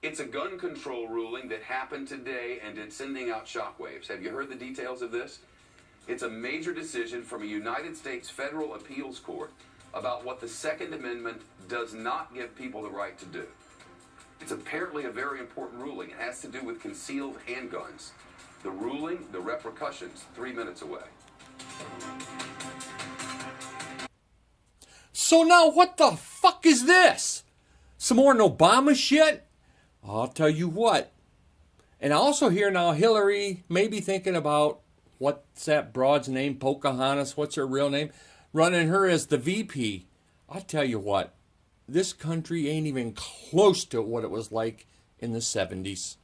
It's a gun control ruling that happened today and it's sending out shockwaves. Have you heard the details of this? It's a major decision from a United States federal appeals court about what the Second Amendment does not give people the right to do. It's apparently a very important ruling. It has to do with concealed handguns. The ruling, the repercussions, 3 minutes away. So now what the fuck is this? Some more Obama shit? I'll tell you what. And I also hear now Hillary may be thinking about, what's that broad's name? Pocahontas, what's her real name? Running her as the VP. I'll tell you what. This country ain't even close to what it was like in the 70s.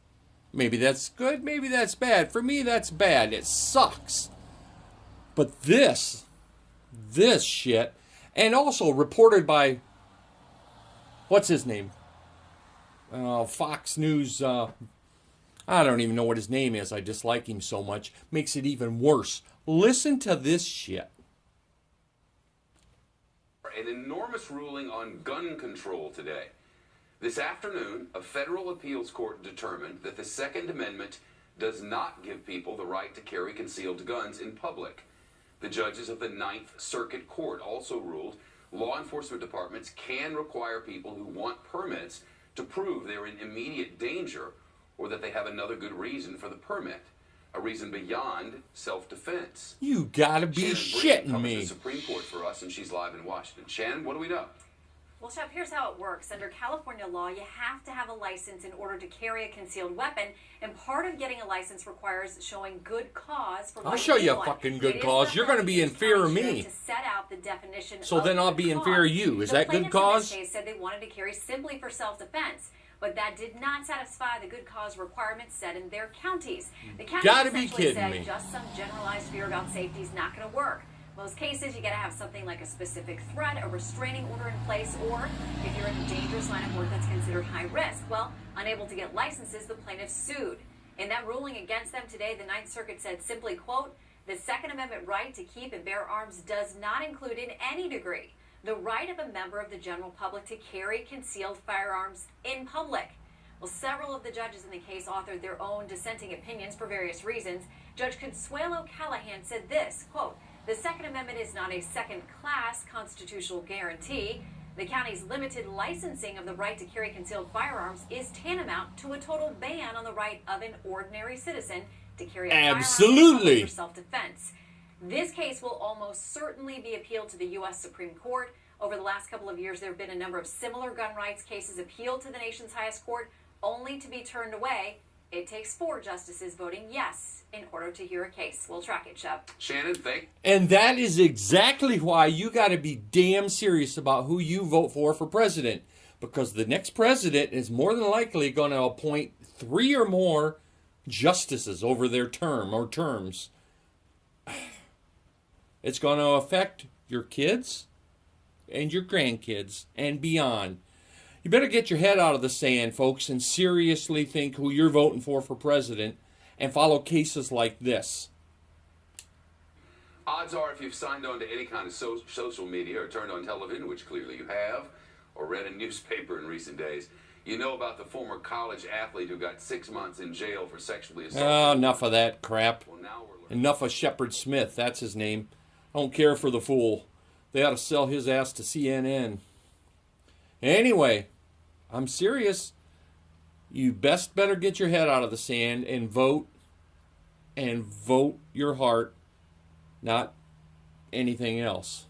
Maybe that's good, maybe that's bad. For me, that's bad. It sucks. But this shit, and also reported by, what's his name? Fox News, I don't even know what his name is. I dislike him so much. Makes it even worse. Listen to this shit. An enormous ruling on gun control today. This afternoon, a federal appeals court determined that the Second Amendment does not give people the right to carry concealed guns in public. The judges of the Ninth Circuit Court also ruled law enforcement departments can require people who want permits to prove they're in immediate danger or that they have another good reason for the permit, a reason beyond self-defense. You gotta be shitting me. The Supreme Court for us, and she's live in Washington. Shannon, what do we know? Well, Shep, here's how it works. Under California law, you have to have a license in order to carry a concealed weapon, and part of getting a license requires showing good cause for. I'll show you a fucking good cause. You're going to be in fear of me. To set out the definition. So then I'll be in fear of you. Is that good cause? The plaintiffs in this case said they wanted to carry simply for self-defense, but that did not satisfy the good cause requirements set in their counties. The counties Gotta be essentially kidding said me. just some generalized fear about safety is not going to work. Most cases, you got to have something like a specific threat, a restraining order in place, or if you're in a dangerous line of work that's considered high risk. Well, unable to get licenses, the plaintiffs sued. In that ruling against them today, the Ninth Circuit said simply, quote, the Second Amendment right to keep and bear arms does not include in any degree the right of a member of the general public to carry concealed firearms in public. Well, several of the judges in the case authored their own dissenting opinions for various reasons. Judge Consuelo Callahan said this, quote, the Second Amendment is not a second-class constitutional guarantee. The county's limited licensing of the right to carry concealed firearms is tantamount to a total ban on the right of an ordinary citizen to carry a firearm for self-defense. This case will almost certainly be appealed to the U.S. Supreme Court. Over the last couple of years, there have been a number of similar gun rights cases appealed to the nation's highest court, only to be turned away. It takes 4 justices voting yes in order to hear a case. We'll track it, Shep. Shannon, thank. And that is exactly why you got to be damn serious about who you vote for president. Because the next president is more than likely going to appoint 3 or more justices over their term or terms. It's going to affect your kids and your grandkids and beyond. You better get your head out of the sand, folks, and seriously think who you're voting for president and follow cases like this. Odds are if you've signed on to any kind of social media or turned on television, which clearly you have, or read a newspaper in recent days, you know about the former college athlete who got 6 months in jail for sexually assault. Oh, enough of that crap. Well, now Enough of Shepard Smith, that's his name. I don't care for the fool. They ought to sell his ass to CNN. Anyway, I'm serious. You better get your head out of the sand and vote your heart, not anything else.